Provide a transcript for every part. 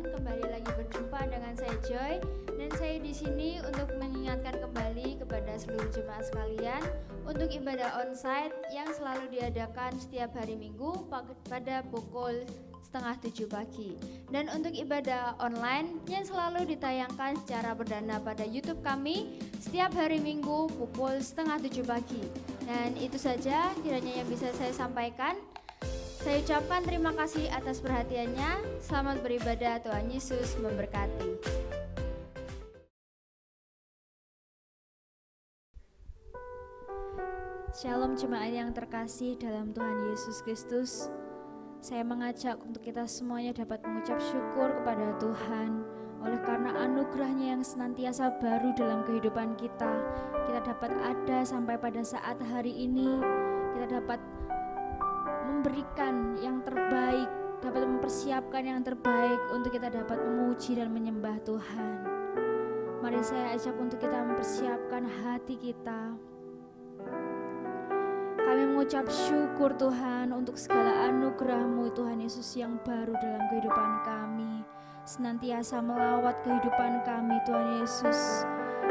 kembali lagi berjumpa dengan saya Joy dan saya di sini untuk mengingatkan kembali kepada seluruh jemaat sekalian untuk ibadah onsite yang selalu diadakan setiap hari Minggu pada pukul 6:30 pagi dan untuk ibadah online yang selalu ditayangkan secara perdana pada YouTube kami setiap hari Minggu pukul 6:30 pagi. Dan itu saja kiranya yang bisa saya sampaikan. Saya ucapkan terima kasih atas perhatiannya. Selamat beribadah, Tuhan Yesus memberkati. Shalom jemaat yang terkasih dalam Tuhan Yesus Kristus. Saya mengajak untuk kita semuanya dapat mengucap syukur kepada Tuhan oleh karena anugerahnya yang senantiasa baru dalam kehidupan kita. Kita dapat ada sampai pada saat hari ini. Kita dapat memberikan yang terbaik, dapat mempersiapkan yang terbaik untuk kita dapat memuji dan menyembah Tuhan. Mari saya ajak untuk kita mempersiapkan hati kita. Kami mengucap syukur Tuhan untuk segala anugerah-Mu Tuhan Yesus yang baru dalam kehidupan kami, senantiasa melawat kehidupan kami Tuhan Yesus,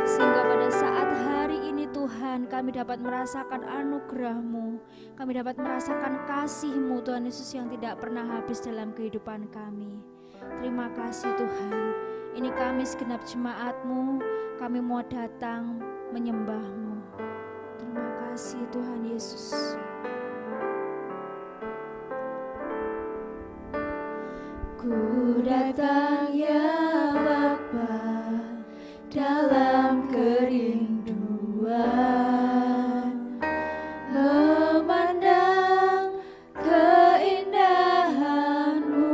sehingga pada saat hari ini Tuhan kami dapat merasakan anugerah-Mu, kami dapat merasakan kasih-Mu Tuhan Yesus yang tidak pernah habis dalam kehidupan kami. Terima kasih Tuhan, ini kami segenap jemaat-Mu, kami mau datang menyembah-Mu. Terima kasih Tuhan Yesus. Ku datang ya Bapa dalam kerinduan, memandang keindahan-Mu.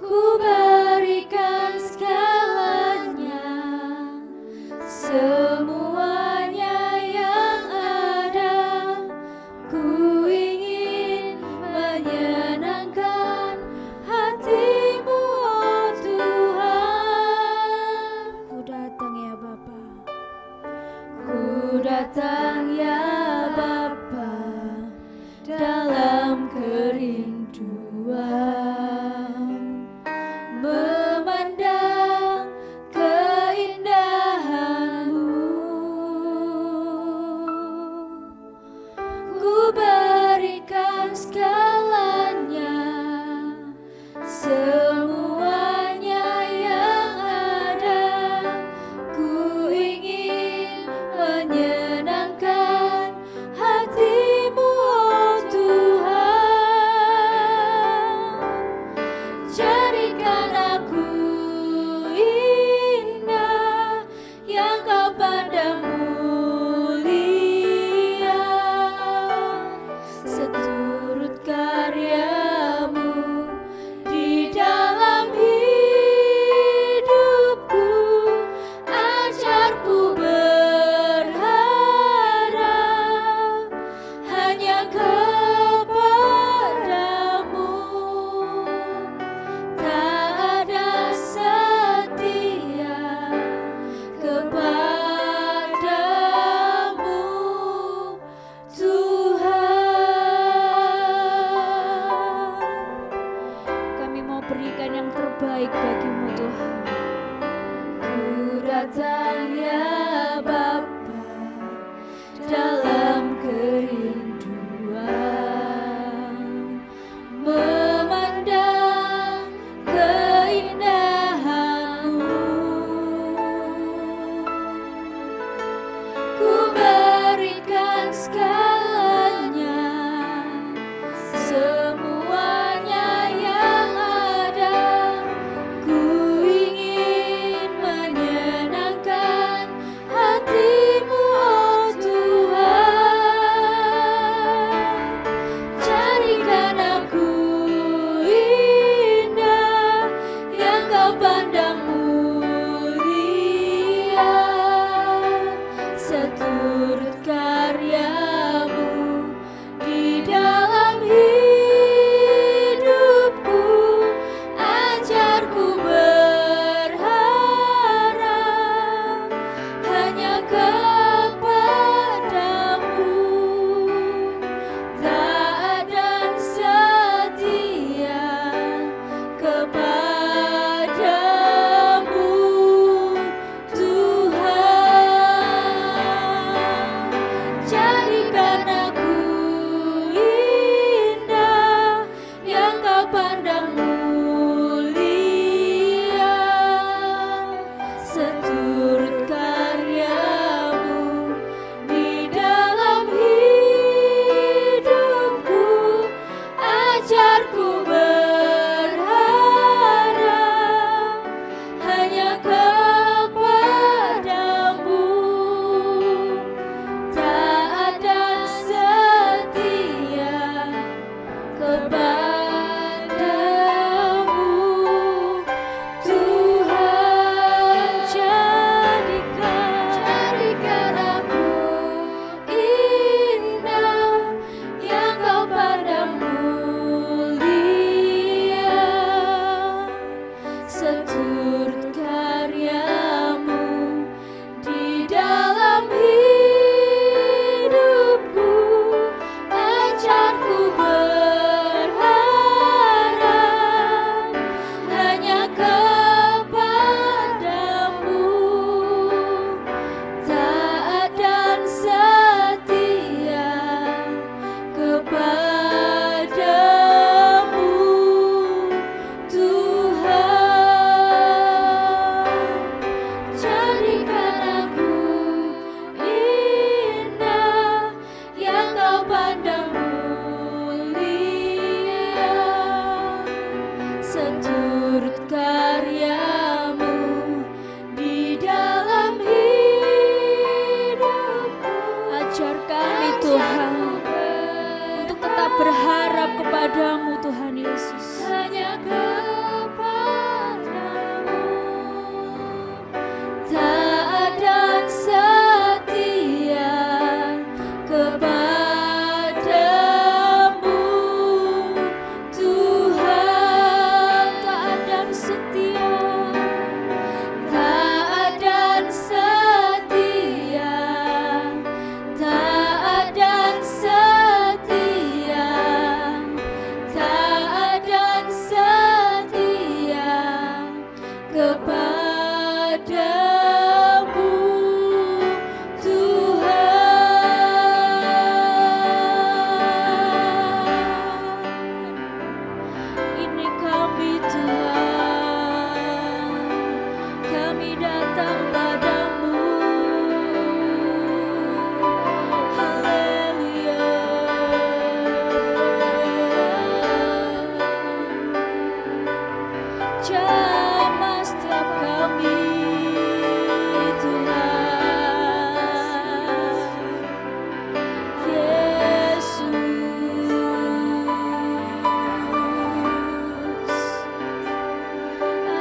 Ku berikan segalanya, semuanya yang ada. Ku ingin menyenangkan hati-Mu, oh Tuhan. Ku datang ya Bapa, ku datang ya Bapa dalam kerinduan, memandang keindahan-Mu. Ku berikan segalanya, semuanya yang ada. Ku ingin menyenangkan Ajar kami Tuhan untuk tetap berharap kepadamu Tuhan Yesus. Hanya kepadamu, Taat dan setia kepadamu Tuhan. Taat dan setia, taat dan setia, taat dan setia, taat dan setia kepadamu Tuhan. Ini kami Tuhan, kami datang padamu. Haleluya. Jamah setiap kami Tuhan Yesus.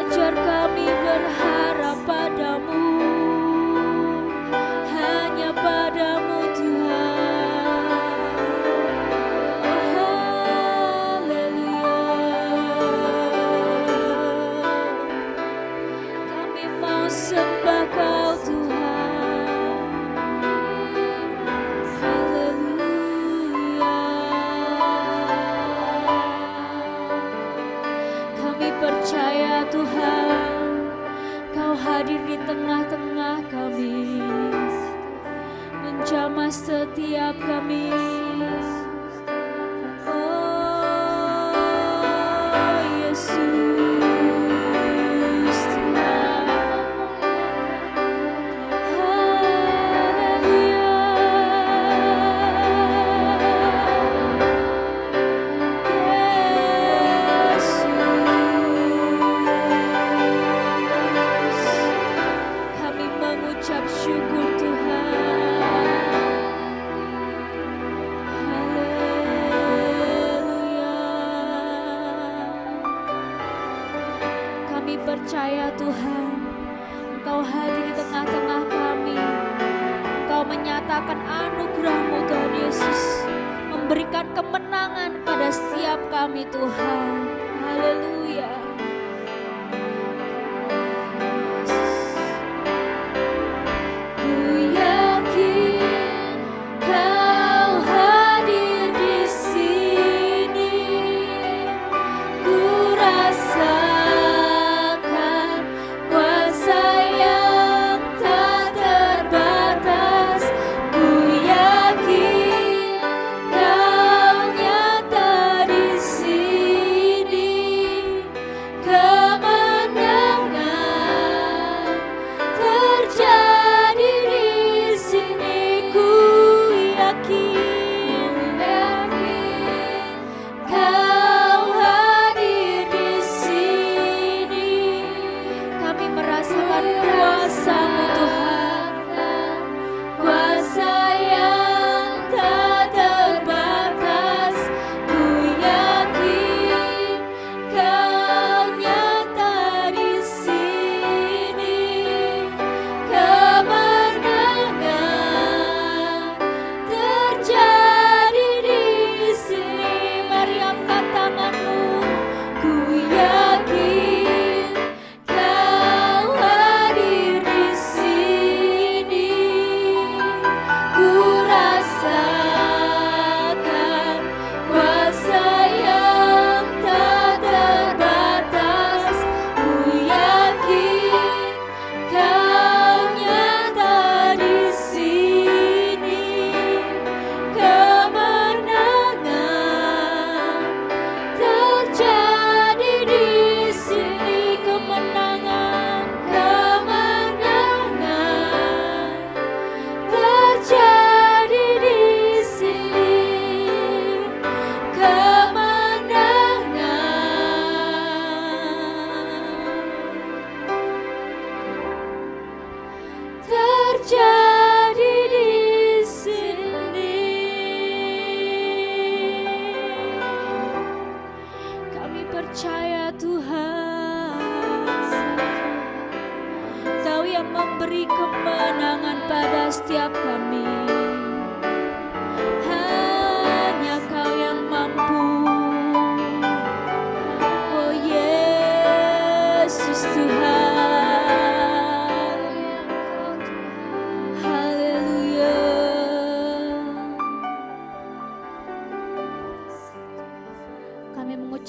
Ajar kami berharap padamu, hanya padamu Tuhan. Oh, haleluya. Kami mau sembah Kau Tuhan. Haleluya. Kami percaya Tuhan, Kau hadir di tengah-tengah kami, menjamah setiap kami. Oh Yesus Tuhan. Kami mengucap syukur Tuhan. Haleluya. Kami percaya Tuhan, Engkau hadir di tengah-tengah kami. Engkau menyatakan anugerah-Mu Tuhan Yesus, memberikan kemenangan pada setiap kami Tuhan. Haleluya. Ku yakin Kau hadir di sini. Ku rasakan kuasa yang tak terbatas. Ku yakin Kau nyata di sini.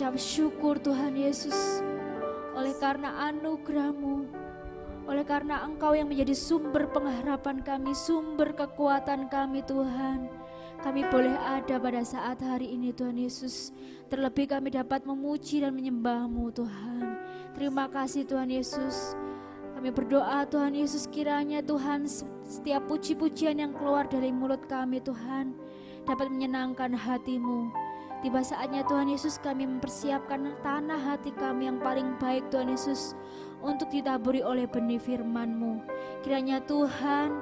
mengucap syukur Tuhan Yesus, oleh karena anugerah-Mu, oleh karena Engkau yang menjadi sumber pengharapan kami, sumber kekuatan kami Tuhan. Kami boleh ada pada saat hari ini Tuhan Yesus. Terlebih kami dapat memuji dan menyembah-Mu Tuhan. Terima kasih Tuhan Yesus. Kami berdoa Tuhan Yesus, kiranya Tuhan setiap puji-pujian yang keluar dari mulut kami Tuhan dapat menyenangkan hati-Mu. Tiba saatnya Tuhan Yesus kami mempersiapkan tanah hati kami yang paling baik Tuhan Yesus untuk ditaburi oleh benih firman-Mu. Kiranya Tuhan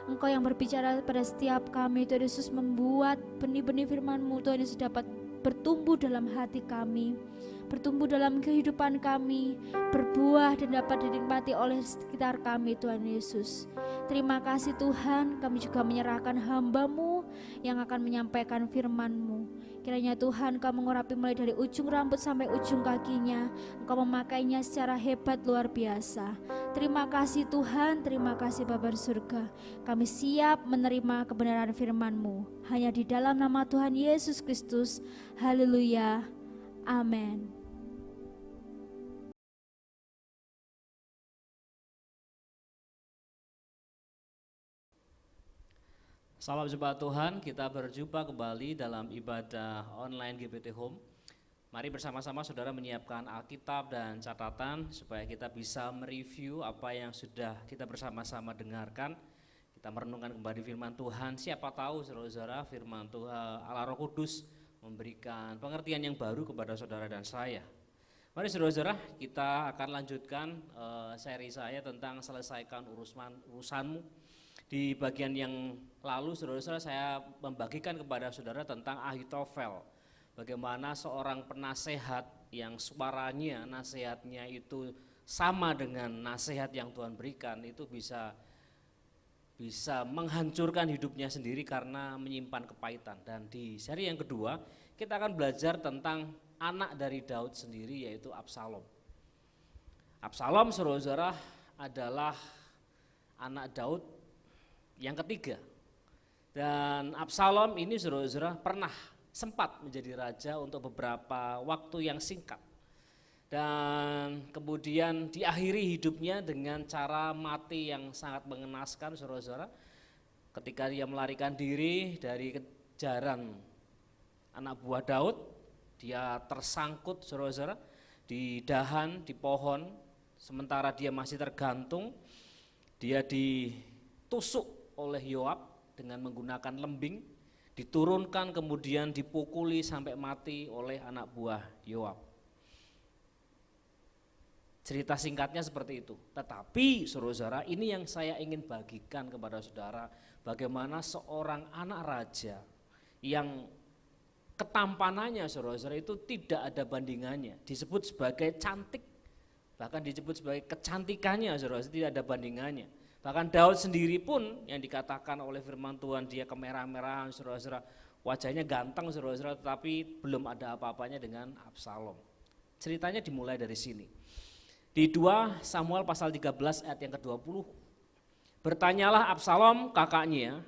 Engkau yang berbicara pada setiap kami Tuhan Yesus, membuat benih-benih firman-Mu Tuhan Yesus dapat bertumbuh dalam hati kami, bertumbuh dalam kehidupan kami, berbuah dan dapat dinikmati oleh sekitar kami Tuhan Yesus. Terima kasih Tuhan, kami juga menyerahkan hamba-Mu yang akan menyampaikan firman-Mu. Kiranya Tuhan Engkau mengurapi mulai dari ujung rambut sampai ujung kakinya. Engkau memakainya secara hebat luar biasa. Terima kasih Tuhan, terima kasih Bapa di surga. Kami siap menerima kebenaran firman-Mu. Hanya di dalam nama Tuhan Yesus Kristus. Haleluya. Amin. Salam jumpa Tuhan, kita berjumpa kembali dalam ibadah online GPT Home. Mari bersama-sama saudara menyiapkan Alkitab dan catatan supaya kita bisa mereview apa yang sudah kita bersama-sama dengarkan. Kita merenungkan kembali firman Tuhan. Siapa tahu saudara-saudara firman Tuhan Allah Roh Kudus memberikan pengertian yang baru kepada saudara dan saya. Mari saudara-saudara, kita akan lanjutkan seri saya tentang selesaikan urusanmu. Di bagian yang lalu saudara-saudara saya membagikan kepada saudara tentang Ahitofel. Bagaimana seorang penasehat yang suaranya, nasihatnya itu sama dengan nasihat yang Tuhan berikan, itu bisa menghancurkan hidupnya sendiri karena menyimpan kepahitan. Dan di seri yang kedua kita akan belajar tentang anak dari Daud sendiri, yaitu Absalom. Absalom saudara-saudara adalah anak Daud yang ketiga. Dan Absalom ini saudara-saudara pernah sempat menjadi raja untuk beberapa waktu yang singkat. Dan kemudian diakhiri hidupnya dengan cara mati yang sangat mengenaskan saudara-saudara. Ketika dia melarikan diri dari kejaran anak buah Daud, dia tersangkut saudara-saudara di dahan, di pohon, sementara dia masih tergantung, dia ditusuk oleh Yoab dengan menggunakan lembing, diturunkan kemudian dipukuli sampai mati oleh anak buah Yoab. Cerita singkatnya seperti itu. Tetapi saudara-saudara, ini yang saya ingin bagikan kepada saudara, bagaimana seorang anak raja yang ketampanannya saudara-saudara itu tidak ada bandingannya, disebut sebagai cantik, bahkan disebut sebagai kecantikannya saudara-saudara, tidak ada bandingannya. Bahkan Daud sendiri pun yang dikatakan oleh firman Tuhan dia kemerah-merahan saudara-saudara, wajahnya ganteng saudara-saudara, tetapi belum ada apa-apanya dengan Absalom. Ceritanya dimulai dari sini. Di 2 Samuel pasal 13 ayat yang ke-20. Bertanyalah Absalom kakaknya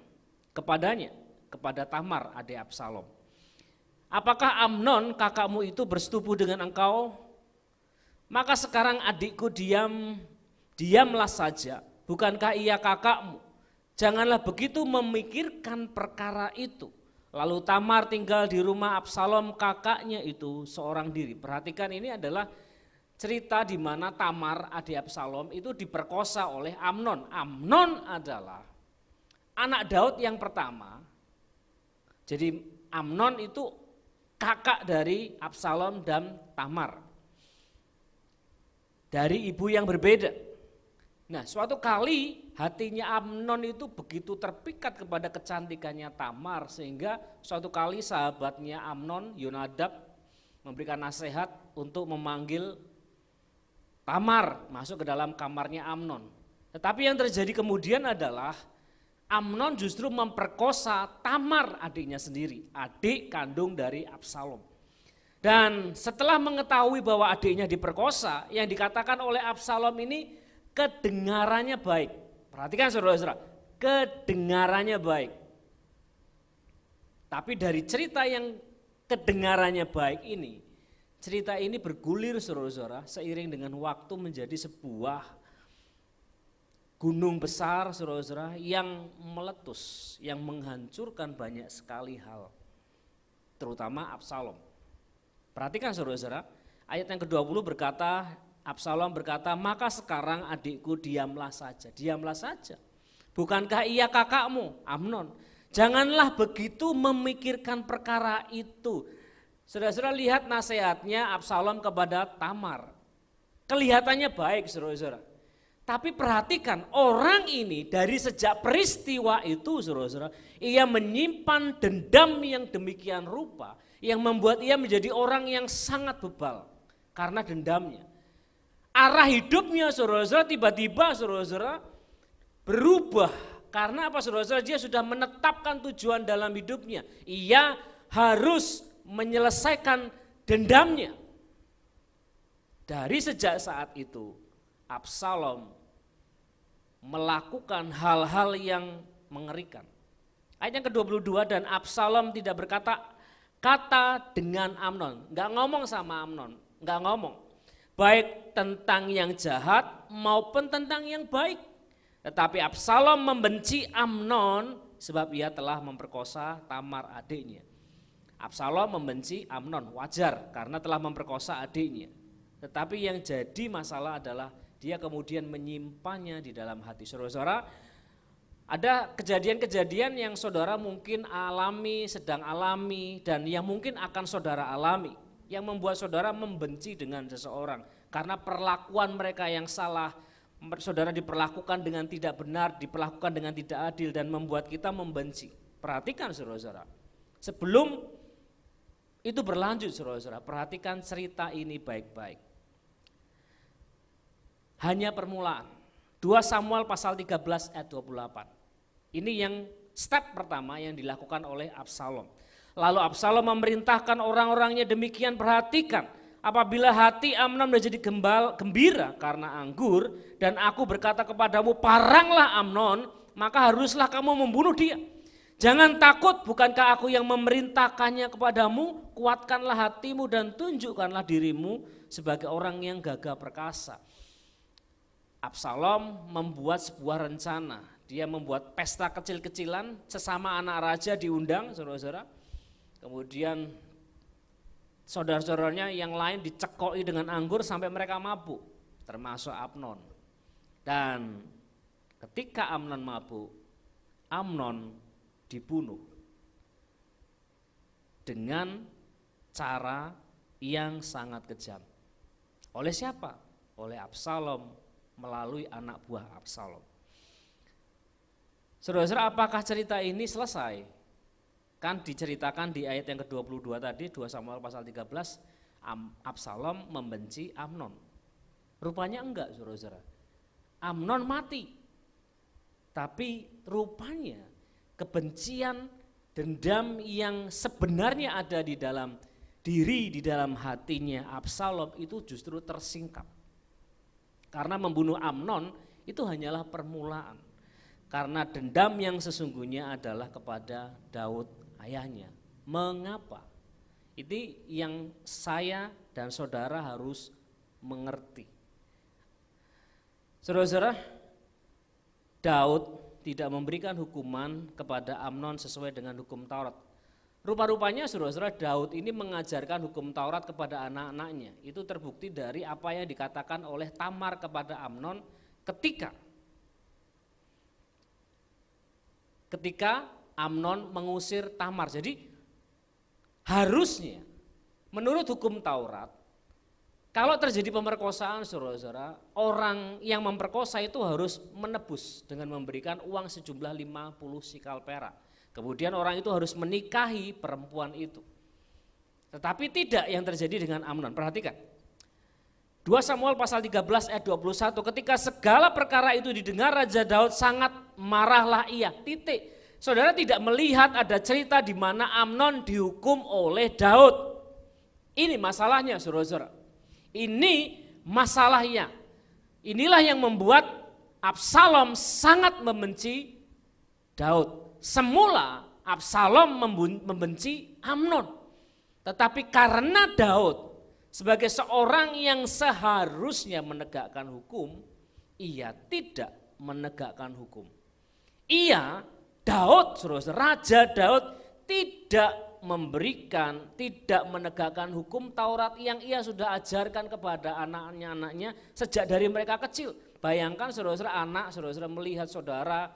kepada Tamar adik Absalom. Apakah Amnon kakakmu itu bersetubuh dengan engkau? Maka sekarang adikku diamlah saja. Bukankah ia kakakmu? Janganlah begitu memikirkan perkara itu. Lalu Tamar tinggal di rumah Absalom kakaknya itu seorang diri. Perhatikan, ini adalah cerita di mana Tamar adik Absalom itu diperkosa oleh Amnon. Amnon adalah anak Daud yang pertama. Jadi Amnon itu kakak dari Absalom dan Tamar. Dari ibu yang berbeda. Nah, suatu kali hatinya Amnon itu begitu terpikat kepada kecantikannya Tamar, sehingga suatu kali sahabatnya Amnon, Yonadab, memberikan nasihat untuk memanggil Tamar masuk ke dalam kamarnya Amnon. Tetapi yang terjadi kemudian adalah Amnon justru memperkosa Tamar, adiknya sendiri, adik kandung dari Absalom. Dan setelah mengetahui bahwa adiknya diperkosa, yang dikatakan oleh Absalom ini kedengarannya baik. Perhatikan saudara-saudara, kedengarannya baik. Tapi dari cerita yang kedengarannya baik ini, cerita ini bergulir saudara-saudara seiring dengan waktu menjadi sebuah gunung besar saudara-saudara yang meletus, yang menghancurkan banyak sekali hal, terutama Absalom. Perhatikan saudara-saudara, ayat yang ke-20 berkata, Absalom berkata, maka sekarang adikku diamlah saja. Diamlah saja. Bukankah ia kakakmu, Amnon? Janganlah begitu memikirkan perkara itu. Saudara-saudara lihat nasihatnya Absalom kepada Tamar. Kelihatannya baik saudara-saudara. Tapi perhatikan orang ini dari sejak peristiwa itu saudara-saudara, ia menyimpan dendam yang demikian rupa yang membuat ia menjadi orang yang sangat bebal karena dendamnya. Arah hidupnya saudara-saudara tiba-tiba saudara-saudara berubah. Karena apa saudara-saudara? Dia sudah menetapkan tujuan dalam hidupnya. Ia harus menyelesaikan dendamnya. Dari sejak saat itu Absalom melakukan hal-hal yang mengerikan. Ayat yang ke-22, dan Absalom tidak berkata kata dengan Amnon. Enggak ngomong sama Amnon, enggak ngomong. Baik tentang yang jahat maupun tentang yang baik. Tetapi Absalom membenci Amnon sebab ia telah memperkosa Tamar adiknya. Absalom membenci Amnon, wajar karena telah memperkosa adiknya. Tetapi yang jadi masalah adalah dia kemudian menyimpannya di dalam hati. Saudara-saudara, ada kejadian-kejadian yang saudara mungkin alami, sedang alami, dan yang mungkin akan saudara alami. Yang membuat saudara membenci dengan seseorang karena perlakuan mereka yang salah. Saudara diperlakukan dengan tidak benar, diperlakukan dengan tidak adil dan membuat kita membenci. Perhatikan saudara-saudara, sebelum itu berlanjut saudara-saudara, perhatikan cerita ini baik-baik. Hanya permulaan, 2 Samuel pasal 13 ayat 28. Ini yang step pertama yang dilakukan oleh Absalom. Lalu Absalom memerintahkan orang-orangnya demikian, perhatikan. Apabila hati Amnon menjadi gembira karena anggur dan aku berkata kepadamu paranglah Amnon, maka haruslah kamu membunuh dia. Jangan takut, bukankah aku yang memerintahkannya kepadamu? Kuatkanlah hatimu dan tunjukkanlah dirimu sebagai orang yang gagah perkasa. Absalom membuat sebuah rencana. Dia membuat pesta kecil-kecilan, sesama anak raja diundang saudara-saudara. Kemudian saudara-saudaranya yang lain dicekoi dengan anggur sampai mereka mabuk, termasuk Amnon. Dan ketika Amnon mabuk, Amnon dibunuh dengan cara yang sangat kejam. Oleh siapa? Oleh Absalom melalui anak buah Absalom. Saudara-saudara, apakah cerita ini selesai? Kan diceritakan di ayat yang ke-22 tadi, 2 Samuel pasal 13, Absalom membenci Amnon. Rupanya enggak saudara-saudara, Amnon mati. Tapi rupanya kebencian, dendam yang sebenarnya ada di dalam diri, di dalam hatinya Absalom itu justru tersingkap. Karena membunuh Amnon itu hanyalah permulaan. Karena dendam yang sesungguhnya adalah kepada Daud ayahnya. Mengapa? Itu yang saya dan saudara harus mengerti. Saudara-saudara, Daud tidak memberikan hukuman kepada Amnon sesuai dengan hukum Taurat. Rupa-rupanya saudara-saudara, Daud ini mengajarkan hukum Taurat kepada anak-anaknya. Itu terbukti dari apa yang dikatakan oleh Tamar kepada Amnon ketika Amnon mengusir Tamar. Jadi harusnya menurut hukum Taurat, kalau terjadi pemerkosaan saudara-saudara, orang yang memperkosa itu harus menebus dengan memberikan uang sejumlah 50 sikal perak. Kemudian orang itu harus menikahi perempuan itu. Tetapi tidak yang terjadi dengan Amnon. Perhatikan 2 Samuel pasal 13 ayat 21, ketika segala perkara itu didengar Raja Daud sangat marahlah ia. Titik. Saudara tidak melihat ada cerita di mana Amnon dihukum oleh Daud. Ini masalahnya saudara-saudara. Ini masalahnya. Inilah yang membuat Absalom sangat membenci Daud. Semula Absalom membenci Amnon. Tetapi karena Daud sebagai seorang yang seharusnya menegakkan hukum, ia tidak menegakkan hukum. Ia, Daud, saudara, Raja Daud tidak tidak menegakkan hukum Taurat yang ia sudah ajarkan kepada anaknya sejak dari mereka kecil. Bayangkan saudara-saudara, anak saudara-saudara melihat saudara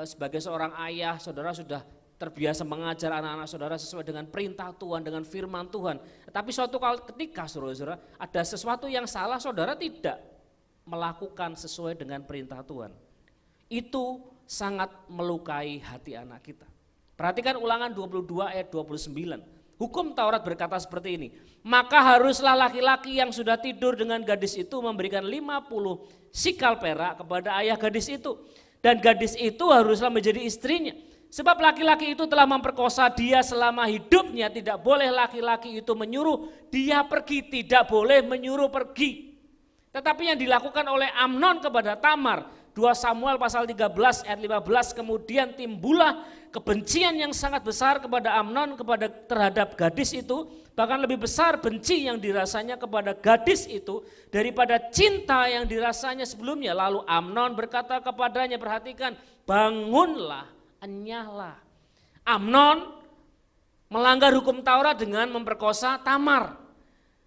sebagai seorang ayah, saudara sudah terbiasa mengajar anak-anak saudara sesuai dengan perintah Tuhan, dengan firman Tuhan. Tapi suatu ketika saudara-saudara ada sesuatu yang salah, saudara tidak melakukan sesuai dengan perintah Tuhan. Itu sangat melukai hati anak kita. Perhatikan Ulangan 22 ayat 29. Hukum Taurat berkata seperti ini. Maka haruslah laki-laki yang sudah tidur dengan gadis itu memberikan 50 sikal perak kepada ayah gadis itu. Dan gadis itu haruslah menjadi istrinya. Sebab laki-laki itu telah memperkosa dia selama hidupnya. Tidak boleh laki-laki itu menyuruh dia pergi. Tidak boleh menyuruh pergi. Tetapi yang dilakukan oleh Amnon kepada Tamar. 2 Samuel pasal 13 ayat 15, kemudian timbullah kebencian yang sangat besar kepada Amnon terhadap gadis itu, bahkan lebih besar benci yang dirasanya kepada gadis itu daripada cinta yang dirasanya sebelumnya. Lalu Amnon berkata kepadanya, perhatikan, bangunlah, enyahlah. Amnon melanggar hukum Taurat dengan memperkosa Tamar.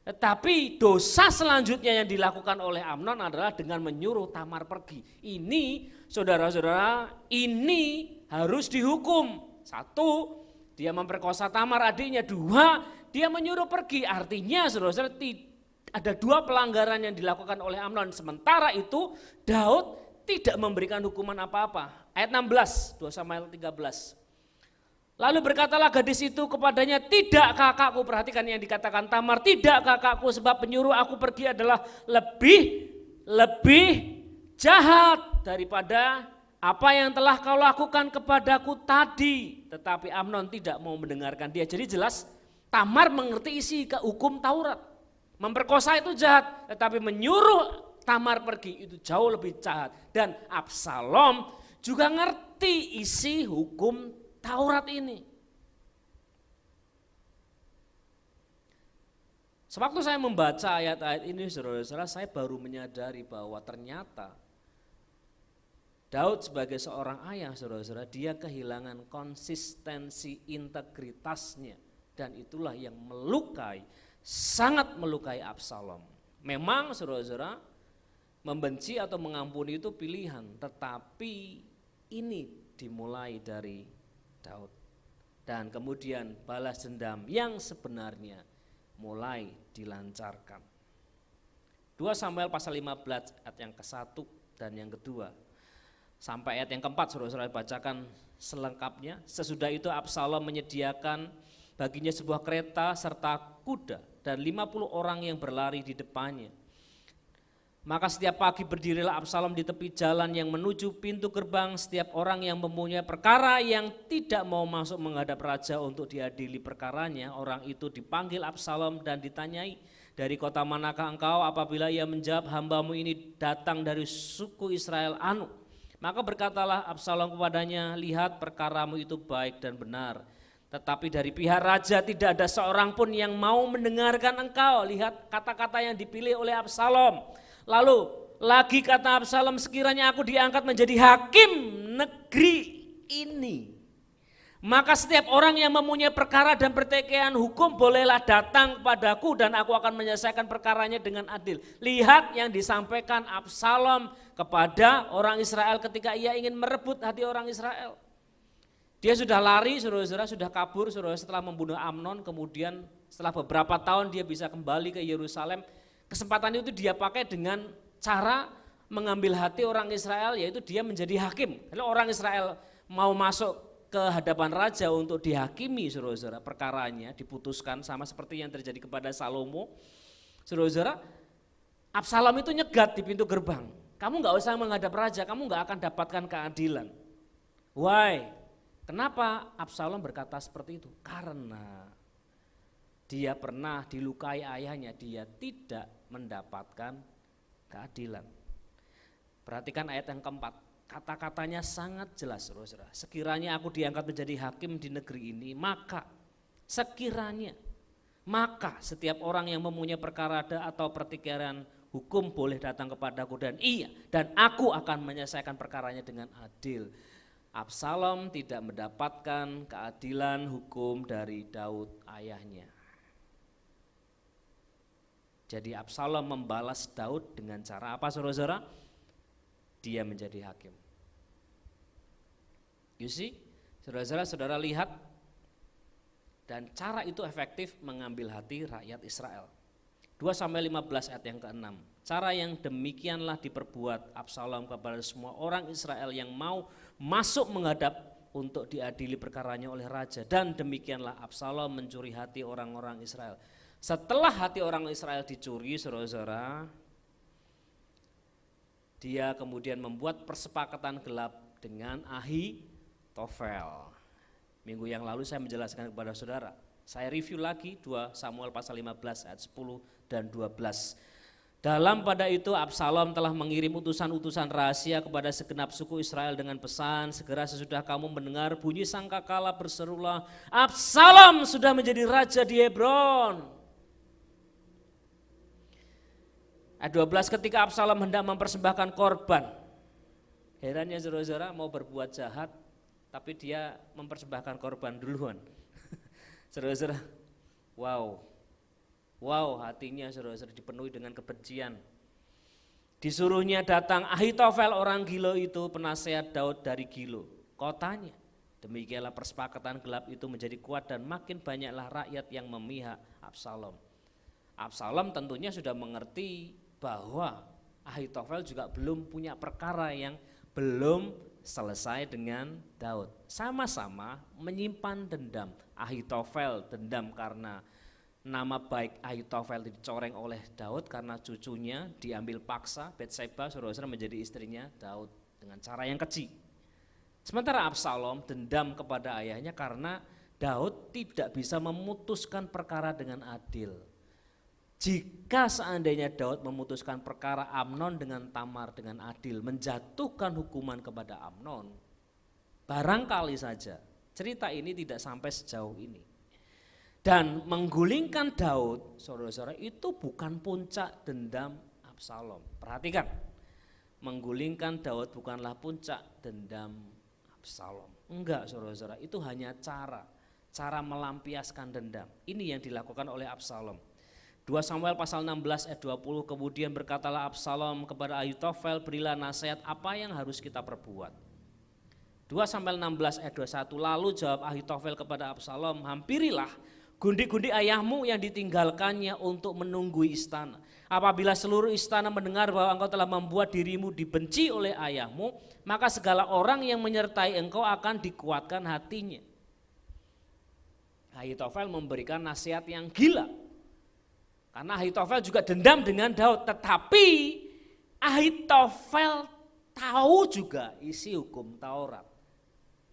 Tetapi dosa selanjutnya yang dilakukan oleh Amnon adalah dengan menyuruh Tamar pergi. Ini saudara-saudara, ini harus dihukum. 1, dia memperkosa Tamar adiknya. 2, dia menyuruh pergi. Artinya saudara-saudara ada 2 pelanggaran yang dilakukan oleh Amnon. Sementara itu Daud tidak memberikan hukuman apa-apa. Ayat 16, 2 Samuel 13. Lalu berkatalah gadis itu kepadanya, tidak kakakku, perhatikan yang dikatakan Tamar, tidak kakakku, sebab penyuruh aku pergi adalah lebih jahat daripada apa yang telah kau lakukan kepadaku tadi. Tetapi Amnon tidak mau mendengarkan dia. Jadi jelas Tamar mengerti isi hukum Taurat. Memperkosa itu jahat, tetapi menyuruh Tamar pergi itu jauh lebih jahat. Dan Absalom juga ngerti isi hukum Taurat ini. Sewaktu saya membaca ayat-ayat ini, saudara-saudara, saya baru menyadari bahwa ternyata Daud sebagai seorang ayah, saudara-saudara, dia kehilangan konsistensi integritasnya. Dan itulah yang melukai, sangat melukai Absalom. Memang saudara-saudara, membenci atau mengampuni itu pilihan, tetapi ini dimulai dari Daud. Dan kemudian balas dendam yang sebenarnya mulai dilancarkan. 2 Samuel pasal 15 ayat yang ke-1 dan yang kedua. Sampai ayat yang keempat saudara-saudara bacakan selengkapnya. Sesudah itu Absalom menyediakan baginya sebuah kereta serta kuda dan 50 orang yang berlari di depannya. Maka setiap pagi berdirilah Absalom di tepi jalan yang menuju pintu gerbang. Setiap orang yang mempunyai perkara yang tidak mau masuk menghadap raja untuk diadili perkaranya, orang itu dipanggil Absalom dan ditanyai, dari kota manakah engkau? Apabila ia menjawab, hambamu ini datang dari suku Israel anu. Maka berkatalah Absalom kepadanya, lihat perkaramu itu baik dan benar. Tetapi dari pihak raja tidak ada seorang pun yang mau mendengarkan engkau. Lihat kata-kata yang dipilih oleh Absalom. Lalu lagi kata Absalom, sekiranya aku diangkat menjadi hakim negeri ini, maka setiap orang yang mempunyai perkara dan pertikaian hukum bolehlah datang kepadaku dan aku akan menyelesaikan perkaranya dengan adil. Lihat yang disampaikan Absalom kepada orang Israel ketika ia ingin merebut hati orang Israel. Dia sudah lari, saudara-saudara, sudah kabur, saudara, setelah membunuh Amnon, kemudian setelah beberapa tahun dia bisa kembali ke Yerusalem. Kesempatan itu dia pakai dengan cara mengambil hati orang Israel, yaitu dia menjadi hakim. Kalau orang Israel mau masuk ke hadapan raja untuk dihakimi, saudara-saudara, perkaranya diputuskan sama seperti yang terjadi kepada Salomo. Saudara-saudara, Absalom itu nyegat di pintu gerbang. Kamu nggak usah menghadap raja, kamu nggak akan dapatkan keadilan. Why? Kenapa Absalom berkata seperti itu? Karena dia pernah dilukai ayahnya, dia tidak mendapatkan keadilan. Perhatikan ayat yang keempat, kata-katanya sangat jelas, saudara. Sekiranya aku diangkat menjadi hakim di negeri ini, maka sekiranya Maka setiap orang yang mempunyai perkara atau pertikaian hukum boleh datang kepadaku dan aku akan menyelesaikan perkaranya dengan adil. Absalom tidak mendapatkan keadilan hukum dari Daud ayahnya. Jadi Absalom membalas Daud dengan cara apa, saudara-saudara? Dia menjadi hakim. You see, saudara-saudara lihat, dan cara itu efektif mengambil hati rakyat Israel. 2-15 ayat yang ke-6. Cara yang demikianlah diperbuat Absalom kepada semua orang Israel yang mau masuk menghadap untuk diadili perkaranya oleh raja. Dan demikianlah Absalom mencuri hati orang-orang Israel. Setelah hati orang Israel dicuri, saudara-saudara, dia kemudian membuat persepakatan gelap dengan Ahitofel. Minggu yang lalu saya menjelaskan kepada saudara. Saya review lagi 2 Samuel pasal 15 ayat 10 dan 12. Dalam pada itu Absalom telah mengirim utusan-utusan rahasia kepada segenap suku Israel dengan pesan, segera sesudah kamu mendengar bunyi sangkakala berserulah, Absalom sudah menjadi raja di Hebron. Ayat 12, ketika Absalom hendak mempersembahkan korban. Herannya saudara-saudara, mau berbuat jahat tapi dia mempersembahkan korban duluan. Saudara-saudara, wow, hatinya saudara-saudara dipenuhi dengan kebencian. Disuruhnya datang Ahitofel orang Gilo itu, penasehat Daud dari Gilo, kotanya. Demikianlah persepakatan gelap itu menjadi kuat dan makin banyaklah rakyat yang memihak Absalom. Absalom tentunya sudah mengerti bahwa Ahitofel juga belum punya perkara yang belum selesai dengan Daud. Sama-sama menyimpan dendam. Ahitofel dendam karena nama baik Ahitofel dicoreng oleh Daud karena cucunya diambil paksa, Batseba saudara-saudara menjadi istrinya Daud dengan cara yang keji. Sementara Absalom dendam kepada ayahnya karena Daud tidak bisa memutuskan perkara dengan adil. Jika seandainya Daud memutuskan perkara Amnon dengan Tamar dengan adil, menjatuhkan hukuman kepada Amnon, barangkali saja cerita ini tidak sampai sejauh ini. Dan menggulingkan Daud, saudara-saudara, itu bukan puncak dendam Absalom. Perhatikan, menggulingkan Daud bukanlah puncak dendam Absalom. Enggak, saudara-saudara, itu hanya cara melampiaskan dendam. Ini yang dilakukan oleh Absalom. 2 Samuel pasal 16 ayat 20, kemudian berkatalah Absalom kepada Ahitofel, berilah nasihat apa yang harus kita perbuat. 2 Samuel 16 ayat 21, lalu jawab Ahitofel kepada Absalom, hampirilah gundi-gundi ayahmu yang ditinggalkannya untuk menunggu istana. Apabila seluruh istana mendengar bahwa engkau telah membuat dirimu dibenci oleh ayahmu, maka segala orang yang menyertai engkau akan dikuatkan hatinya. Ahitofel memberikan nasihat yang gila. Karena Ahitofel juga dendam dengan Daud, tetapi Ahitofel tahu juga isi hukum Taurat.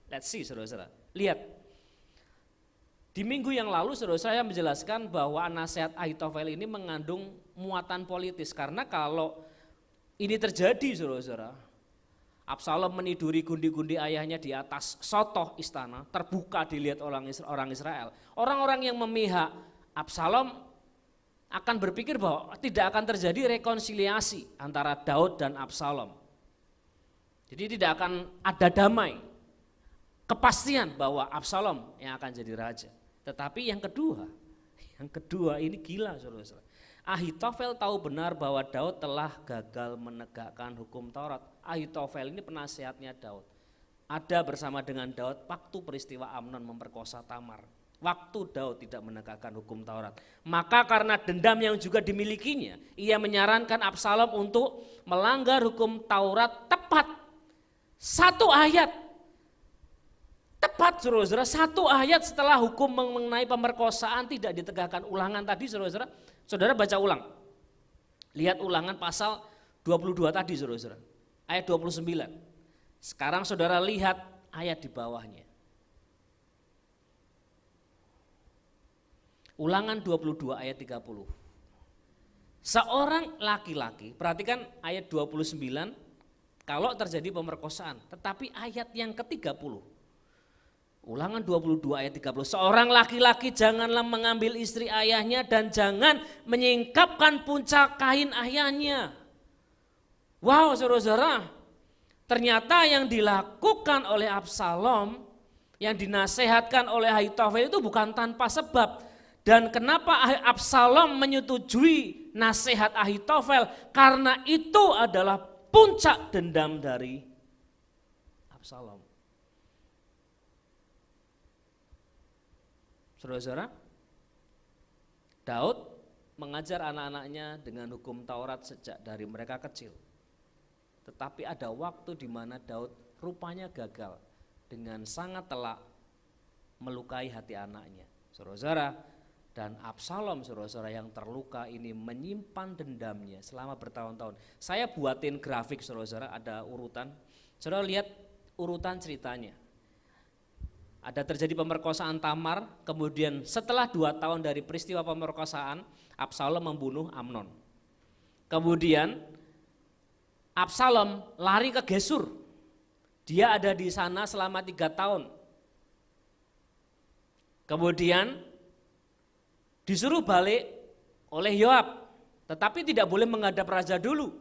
Let's see saudara-saudara, lihat. Di minggu yang lalu saudara saya menjelaskan bahwa nasihat Ahitofel ini mengandung muatan politis. Karena kalau ini terjadi saudara-saudara, Absalom meniduri gundi-gundi ayahnya di atas sotoh istana, terbuka dilihat orang Israel. Orang-orang yang memihak Absalom akan berpikir bahwa tidak akan terjadi rekonsiliasi antara Daud dan Absalom. Jadi tidak akan ada damai, kepastian bahwa Absalom yang akan jadi raja. Tetapi yang kedua ini gila saudara-saudara. Ahitofel tahu benar bahwa Daud telah gagal menegakkan hukum Taurat. Ahitofel ini penasehatnya Daud. Ada bersama dengan Daud waktu peristiwa Amnon memperkosa Tamar. Waktu Daud tidak menegakkan hukum Taurat. Maka karena dendam yang juga dimilikinya, ia menyarankan Absalom untuk melanggar hukum Taurat tepat. 1 ayat. Tepat saudara-saudara, 1 ayat setelah hukum mengenai pemerkosaan tidak ditegakkan. Ulangan tadi saudara-saudara, saudara baca ulang. Lihat ulangan pasal 22 tadi saudara-saudara, ayat 29. Sekarang saudara lihat ayat di bawahnya. Ulangan 22 ayat 30. Seorang laki-laki, perhatikan ayat 29, kalau terjadi pemerkosaan, tetapi ayat yang ke-30. Ulangan 22 ayat 30. Seorang laki-laki janganlah mengambil istri ayahnya dan jangan menyingkapkan puncak kain ayahnya. Wow, saudara-saudara, ternyata yang dilakukan oleh Absalom, yang dinasehatkan oleh Ahitofel itu bukan tanpa sebab. Dan kenapa Absalom menyetujui nasihat Ahitofel? Karena itu adalah puncak dendam dari Absalom. Saudara-saudara, Daud mengajar anak-anaknya dengan hukum Taurat sejak dari mereka kecil. Tetapi ada waktu di mana Daud rupanya gagal dengan sangat telak melukai hati anaknya. Saudara-saudara, dan Absalom saudara-saudara yang terluka ini menyimpan dendamnya selama bertahun-tahun. Saya buatin grafik saudara-saudara, ada urutan. Saudara lihat urutan ceritanya. Ada terjadi pemerkosaan Tamar, kemudian setelah 2 tahun dari peristiwa pemerkosaan, Absalom membunuh Amnon. Kemudian Absalom lari ke Gesur. Dia ada di sana selama 3 tahun. Kemudian disuruh balik oleh Yoab, tetapi tidak boleh menghadap raja dulu.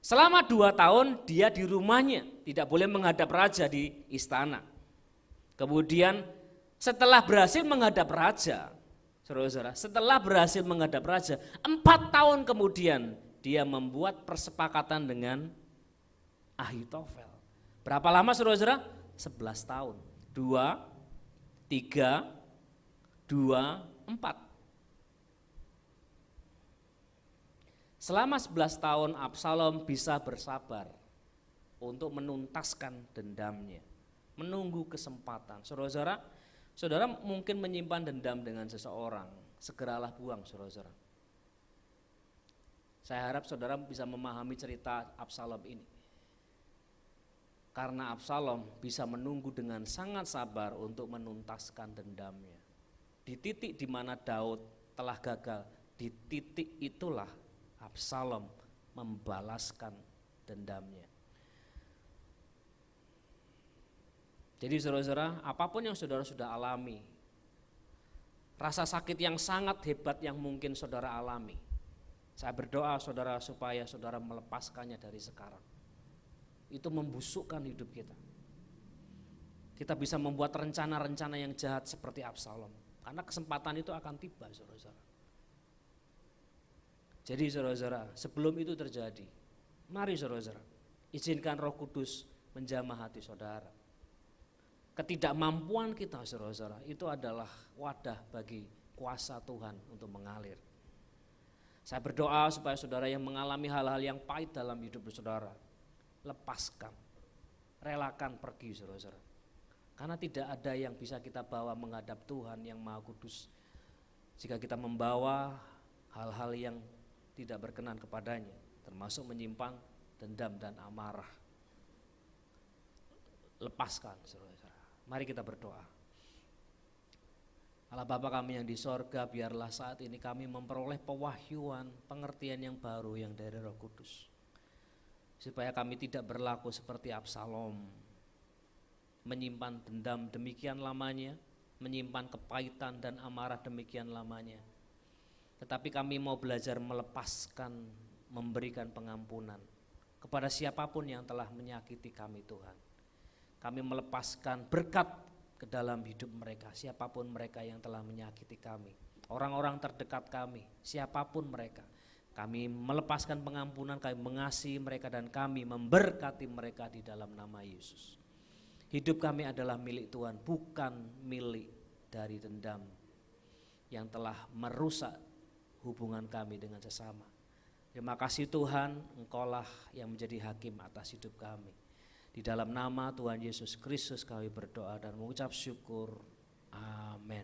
Selama 2 tahun dia di rumahnya, tidak boleh menghadap raja di istana. Kemudian setelah berhasil menghadap raja, saudara-saudara, setelah berhasil menghadap raja, 4 tahun kemudian dia membuat persepakatan dengan Ahitofel. Berapa lama saudara-saudara? 11 tahun. 2, 3, 2, 4. Selama 11 tahun Absalom bisa bersabar untuk menuntaskan dendamnya, menunggu kesempatan. Saudara-saudara, saudara mungkin menyimpan dendam dengan seseorang, segeralah buang saudara-saudara. Saya harap saudara bisa memahami cerita Absalom ini. Karena Absalom bisa menunggu dengan sangat sabar untuk menuntaskan dendamnya. Di titik di mana Daud telah gagal, di titik itulah Absalom membalaskan dendamnya. Jadi saudara-saudara, apapun yang saudara sudah alami, rasa sakit yang sangat hebat yang mungkin saudara alami, saya berdoa saudara supaya saudara melepaskannya dari sekarang. Itu membusukkan hidup kita. Kita bisa membuat rencana-rencana yang jahat seperti Absalom, karena kesempatan itu akan tiba saudara-saudara. Jadi saudara-saudara, sebelum itu terjadi, mari saudara-saudara, izinkan Roh Kudus menjamah hati saudara. Ketidakmampuan kita saudara-saudara itu adalah wadah bagi kuasa Tuhan untuk mengalir. Saya berdoa supaya saudara yang mengalami hal-hal yang pahit dalam hidup saudara, lepaskan, relakan pergi saudara-saudara. Karena tidak ada yang bisa kita bawa menghadap Tuhan yang Maha Kudus jika kita membawa hal-hal yang tidak berkenan kepadanya, termasuk menyimpan dendam dan amarah. Lepaskan saudara-saudara. Mari kita berdoa. Allah Bapa kami yang di sorga, biarlah saat ini kami memperoleh pewahyuan, pengertian yang baru yang dari Roh Kudus. Supaya kami tidak berlaku seperti Absalom, menyimpan dendam demikian lamanya, menyimpan kepahitan dan amarah demikian lamanya. Tetapi kami mau belajar melepaskan, memberikan pengampunan kepada siapapun yang telah menyakiti kami Tuhan. Kami melepaskan berkat ke dalam hidup mereka, siapapun mereka yang telah menyakiti kami. Orang-orang terdekat kami, siapapun mereka. Kami melepaskan pengampunan, kami mengasihi mereka dan kami memberkati mereka di dalam nama Yesus. Hidup kami adalah milik Tuhan, bukan milik dari dendam yang telah merusak hubungan kami dengan sesama. Terima kasih Tuhan, Engkaulah yang menjadi hakim atas hidup kami. Di dalam nama Tuhan Yesus Kristus kami berdoa dan mengucap syukur. Amin.